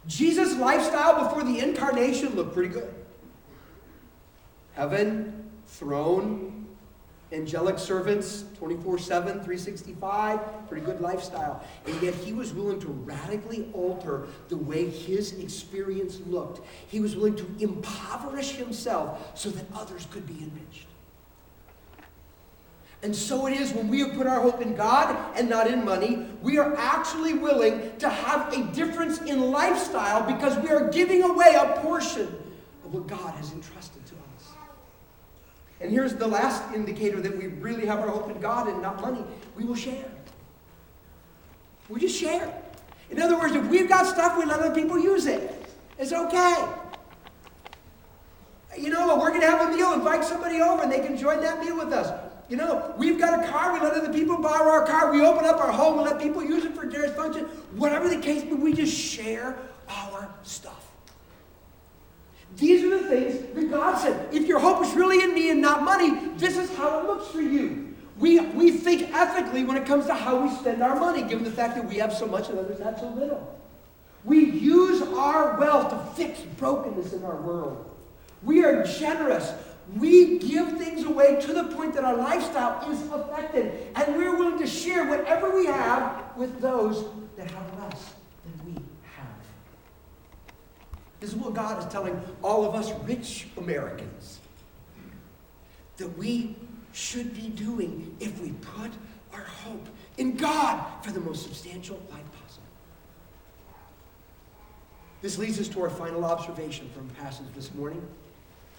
Jesus' lifestyle before the incarnation looked pretty good. Heaven, throne, angelic servants, 24/7, 365, pretty good lifestyle. And yet he was willing to radically alter the way his experience looked. He was willing to impoverish himself so that others could be enriched. And so it is when we have put our hope in God and not in money, we are actually willing to have a difference in lifestyle because we are giving away a portion of what God has entrusted to us. And here's the last indicator that we really have our hope in God and not money. We will share. We just share. In other words, if we've got stuff, we let other people use it. It's okay. You know, we're going to have a meal, invite somebody over, and they can join that meal with us. You know, we've got a car, we let other people borrow our car, we open up our home, we let people use it for various functions. Whatever the case, but we just share our stuff. These are the things that God said. If your hope is really in me and not money, this is how it looks for you. We think ethically when it comes to how we spend our money, given the fact that we have so much and others have so little. We use our wealth to fix brokenness in our world. We are generous. We give things away to the point that our lifestyle is affected. And we're willing to share whatever we have with those that have less than we have. This is what God is telling all of us rich Americans that we should be doing if we put our hope in God for the most substantial life possible. This leads us to our final observation from the passage this morning.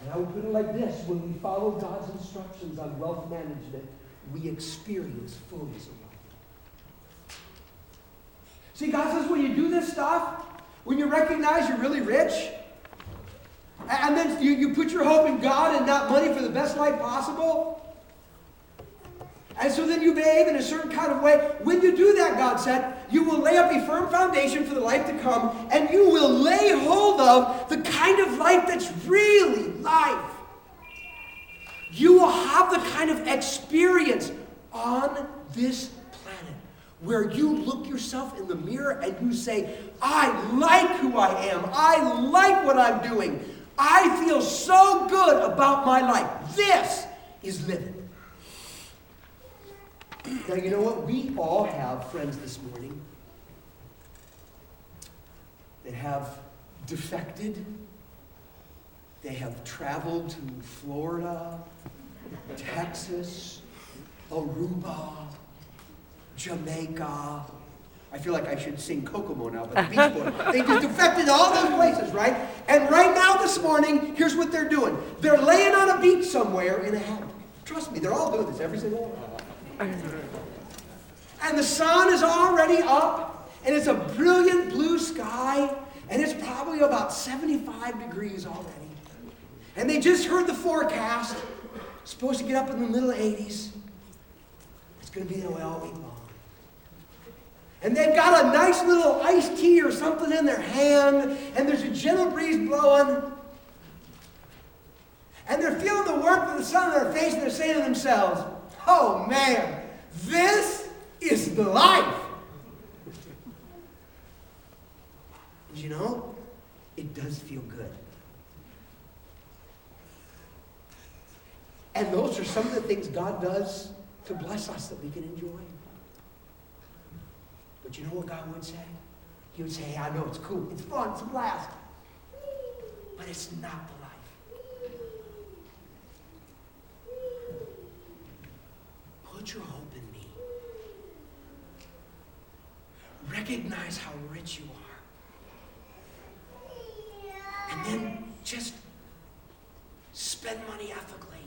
And I would put it like this: when we follow God's instructions on wealth management, we experience fullness of life. See, God says when you do this stuff, when you recognize you're really rich, and then you put your hope in God and not money for the best life possible, and so then you behave in a certain kind of way. When you do that, God said, you will lay up a firm foundation for the life to come, and you will lay hold of the kind of life that's really life. You will have the kind of experience on this planet where you look yourself in the mirror and you say, I like who I am. I like what I'm doing. I feel so good about my life. This is living. Now, you know what? We all have friends this morning that have defected. They have traveled to Florida, Texas, Aruba, Jamaica. I feel like I should sing Kokomo now, but the Beach Boys. They just defected to all those places, right? And right now this morning, here's what they're doing. They're laying on a beach somewhere in a hammock. Trust me, they're all doing this, every single one. And the sun is already up, and it's a brilliant blue sky, and it's probably about 75 degrees already. And they just heard the forecast. It's supposed to get up in the middle 80s. It's going to be that way all week long. And they've got a nice little iced tea or something in their hand, and there's a gentle breeze blowing. And they're feeling the warmth of the sun on their face, and they're saying to themselves, oh man, this is the life. You know, it does feel good. And those are some of the things God does to bless us that we can enjoy. But you know what God would say? He would say, hey, I know it's cool, it's fun, it's a blast. But it's not the life. Put your hope in me. Recognize how rich you are. And then just spend money ethically.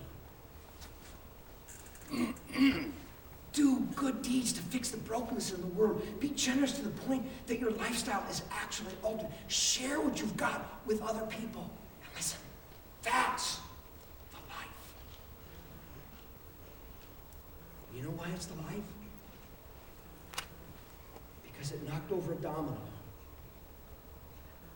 Do good deeds to fix the brokenness in the world. Be generous to the point that your lifestyle is actually altered. Share what you've got with other people. And listen, that's the life. You know why it's the life? Because it knocked over a domino,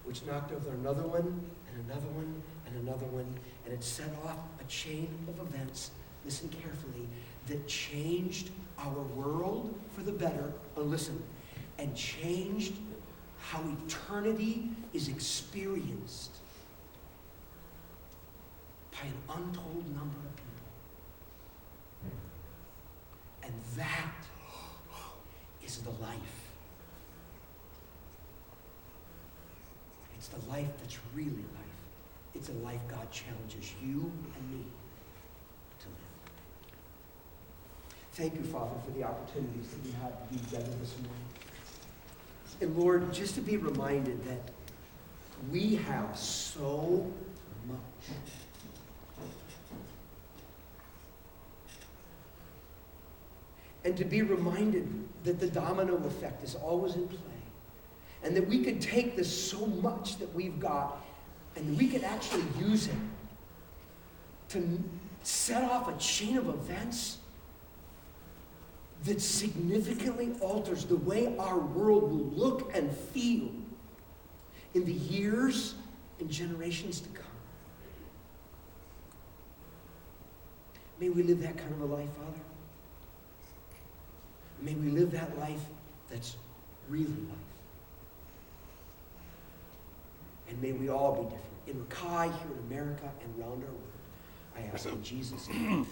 which knocked over another one, and another one, and another one, and it set off a chain of events, listen carefully, that changed our world for the better, listen, and changed how eternity is experienced by an untold number of people. And that is the life. It's the life that's really life. It's a life God challenges you and me to live. Thank you, Father, for the opportunities that we have to be together this morning. And Lord, just to be reminded that we have so much. And to be reminded that the domino effect is always in play. And that we could take this so much that we've got and we could actually use it to set off a chain of events that significantly alters the way our world will look and feel in the years and generations to come. May we live that kind of a life, Father. May we live that life that's really life. And may we all be different. In Mackay, here in America, and around our world. I ask in Jesus' name.